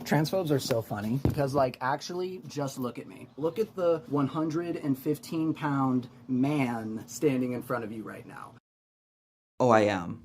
Transphobes are so funny because, like, actually, just look at me. Look at the 115-pound man standing in front of you right now. Oh, I am.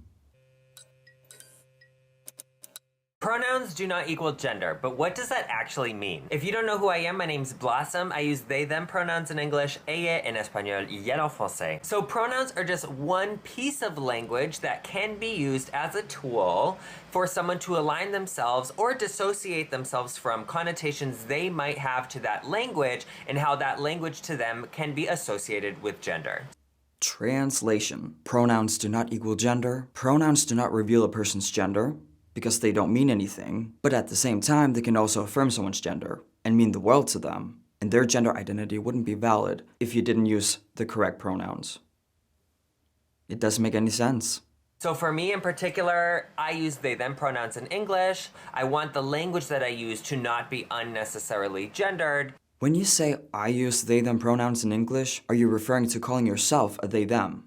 Pronouns do not equal gender, but what does that actually mean? If you don't know who I am, my name's Blossom. I use they, them pronouns in English, ella en español y ella en français. So pronouns are just one piece of language that can be used as a tool for someone to align themselves or dissociate themselves from connotations they might have to that language and how that language to them can be associated with gender. Translation. Pronouns do not equal gender. Pronouns do not reveal a person's gender, because they don't mean anything, but at the same time, they can also affirm someone's gender and mean the world to them, and their gender identity wouldn't be valid if you didn't use the correct pronouns. It doesn't make any sense. So for me in particular, I use they, them pronouns in English. I want the language that I use to not be unnecessarily gendered. When you say, I use they, them pronouns in English, are you referring to calling yourself a they, them?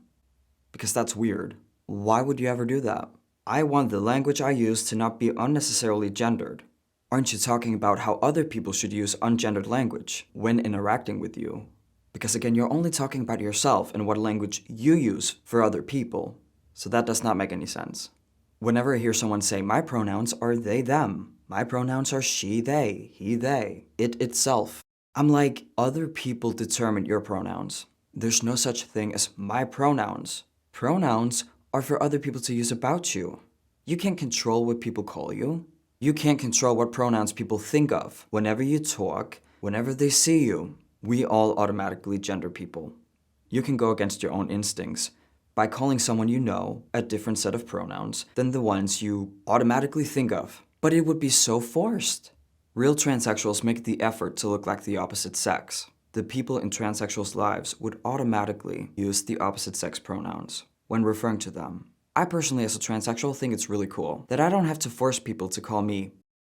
Because that's weird. Why would you ever do that? I want the language I use to not be unnecessarily gendered. Aren't you talking about how other people should use ungendered language when interacting with you? Because again, you're only talking about yourself and what language you use for other people. So that does not make any sense. Whenever I hear someone say, my pronouns are they, them. My pronouns are she, they, he, they, it, itself. I'm like, other people determine your pronouns. There's no such thing as my pronouns. Pronouns are for other people to use about you. You can't control what people call you. You can't control what pronouns people think of. Whenever you talk, whenever they see you, we all automatically gender people. You can go against your own instincts by calling someone you know a different set of pronouns than the ones you automatically think of. But it would be so forced. Real transsexuals make the effort to look like the opposite sex. The people in transsexuals' lives would automatically use the opposite sex pronouns when referring to them. I personally, as a transsexual, think it's really cool that I don't have to force people to call me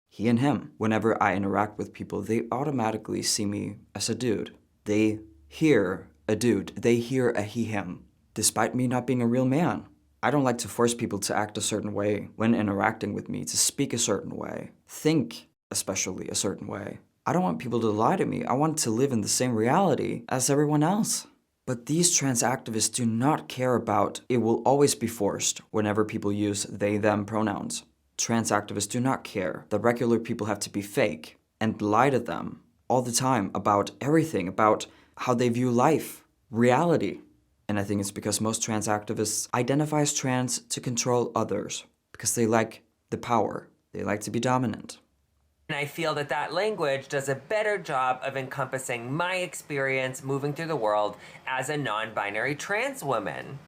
he and him. Whenever I interact with people, they automatically see me as a dude. They hear a dude. They hear a he, him, despite me not being a real man. I don't like to force people to act a certain way when interacting with me, to speak a certain way, think especially a certain way. I don't want people to lie to me. I want to live in the same reality as everyone else. But these trans activists do not care about it will always be forced whenever people use they, them pronouns. Trans activists do not care that regular people have to be fake and lie to them all the time about everything, about how they view life, reality. And I think it's because most trans activists identify as trans to control others, because they like the power, they like to be dominant. And I feel that that language does a better job of encompassing my experience moving through the world as a non-binary trans woman.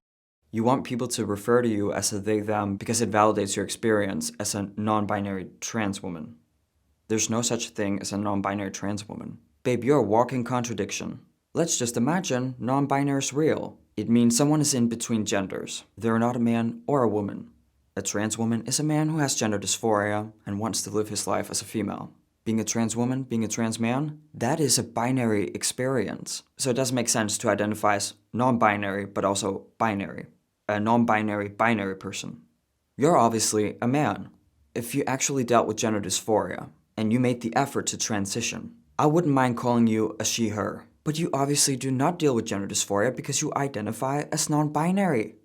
You want people to refer to you as a they, them because it validates your experience as a non-binary trans woman. There's no such thing as a non-binary trans woman. Babe, you're a walking contradiction. Let's just imagine non-binary is real. It means someone is in between genders. They're not a man or a woman. A trans woman is a man who has gender dysphoria and wants to live his life as a female. Being a trans woman, being a trans man, that is a binary experience. So it doesn't make sense to identify as non-binary, but also binary. A non-binary binary person. You're obviously a man. If you actually dealt with gender dysphoria and you made the effort to transition, I wouldn't mind calling you a she, her. But you obviously do not deal with gender dysphoria because you identify as non-binary.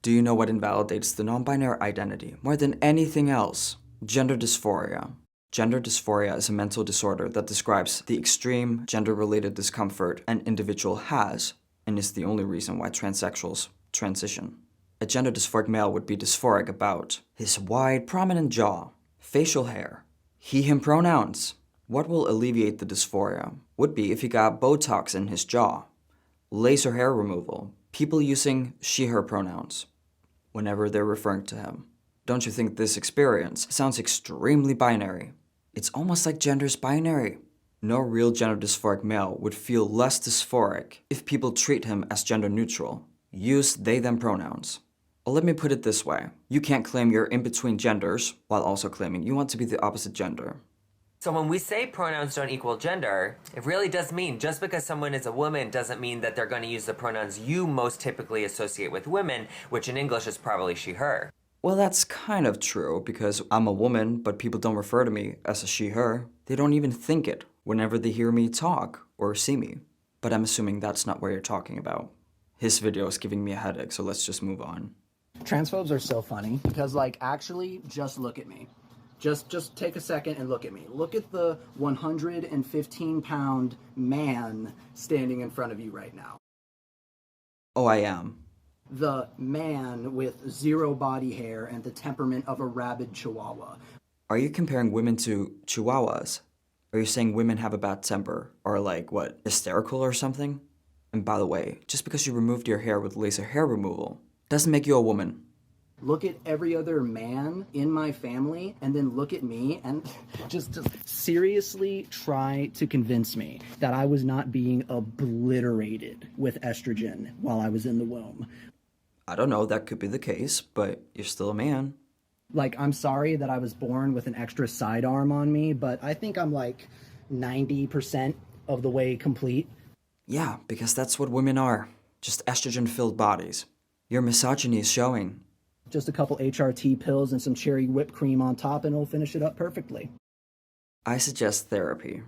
Do you know what invalidates the non-binary identity more than anything else? Gender dysphoria. Gender dysphoria is a mental disorder that describes the extreme gender-related discomfort an individual has and is the only reason why transsexuals transition. A gender dysphoric male would be dysphoric about his wide, prominent jaw, facial hair, he, him pronouns. What will alleviate the dysphoria would be if he got Botox in his jaw, laser hair removal, people using she, her pronouns whenever they're referring to him. Don't you think this experience sounds extremely binary? It's almost like gender's binary. No real gender dysphoric male would feel less dysphoric if people treat him as gender neutral. Use they, them pronouns. Or let me put it this way. You can't claim you're in between genders while also claiming you want to be the opposite gender. So when we say pronouns don't equal gender, it really does mean just because someone is a woman doesn't mean that they're going to use the pronouns you most typically associate with women, which in English is probably she, her. Well, that's kind of true because I'm a woman, but people don't refer to me as a she, her. They don't even think it whenever they hear me talk or see me. But I'm assuming that's not what you're talking about. His video is giving me a headache, so let's just move on. Transphobes are so funny because, like, actually, just look at me. Just take a second and look at me. Look at the 115-pound man standing in front of you right now. Oh, I am. The man with zero body hair and the temperament of a rabid chihuahua. Are you comparing women to chihuahuas? Are you saying women have a bad temper? Or like, what, hysterical or something? And by the way, just because you removed your hair with laser hair removal doesn't make you a woman. Look at every other man in my family and then look at me and just seriously try to convince me that I was not being obliterated with estrogen while I was in the womb. I don't know, that could be the case, but you're still a man. Like, I'm sorry that I was born with an extra sidearm on me, but I think I'm like 90% of the way complete. Yeah, because that's what women are. Just estrogen-filled bodies. Your misogyny is showing. Just a couple HRT pills and some cherry whipped cream on top and it'll finish it up perfectly. I suggest therapy.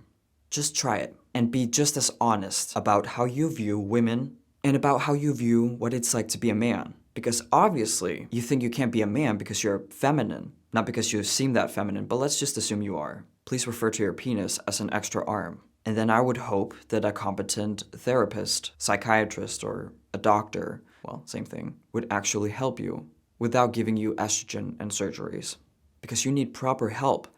Just try it and be just as honest about how you view women and about how you view what it's like to be a man. Because obviously, you think you can't be a man because you're feminine. Not because you seem that feminine, but let's just assume you are. Please refer to your penis as an extra arm. And then I would hope that a competent therapist, psychiatrist, or a doctor, well, same thing, would actually help you without giving you estrogen and surgeries. Because you need proper help,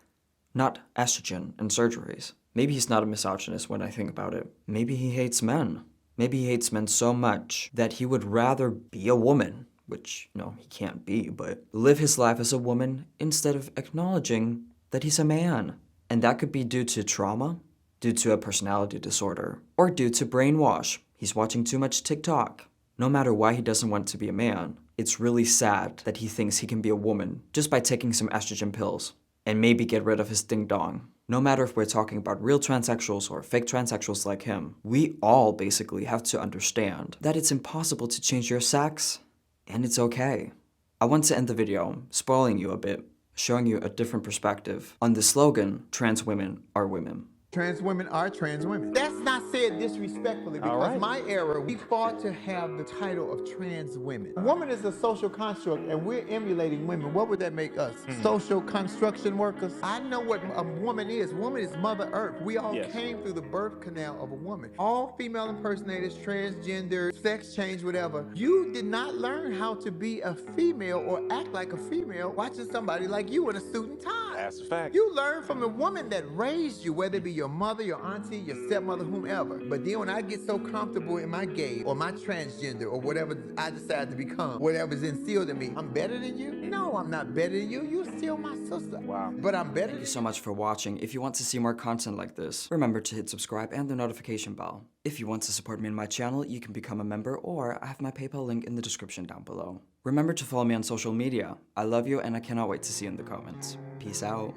not estrogen and surgeries. Maybe he's not a misogynist when I think about it. Maybe he hates men. Maybe he hates men so much that he would rather be a woman, which, he can't be, but live his life as a woman instead of acknowledging that he's a man. And that could be due to trauma, due to a personality disorder, or due to brainwash. He's watching too much TikTok. No matter why he doesn't want to be a man, it's really sad that he thinks he can be a woman just by taking some estrogen pills and maybe get rid of his ding-dong. No matter if we're talking about real transsexuals or fake transsexuals like him, we all basically have to understand that it's impossible to change your sex, and it's okay. I want to end the video spoiling you a bit, showing you a different perspective on the slogan, trans women are women. Trans women are trans women. That's not said disrespectfully because my era, we fought to have the title of trans women. A woman is a social construct and we're emulating women. What would that make us? Social construction workers? I know what a woman is. Woman is Mother Earth. We all came through the birth canal of a woman. All female impersonators, transgender, sex change, whatever. You did not learn how to be a female or act like a female watching somebody like you in a suit and tie. That's a fact. You learn from the woman that raised you, whether it be your mother, your auntie, your stepmother, whomever. But then when I get so comfortable in my gay or my transgender or whatever I decide to become, whatever's instilled in me, I'm better than you? No, I'm not better than you. You're still my sister. Wow. But I'm better. Thank you so much for watching. If you want to see more content like this, remember to hit subscribe and the notification bell. If you want to support me and my channel, you can become a member or I have my PayPal link in the description down below. Remember to follow me on social media. I love you and I cannot wait to see you in the comments. Peace out.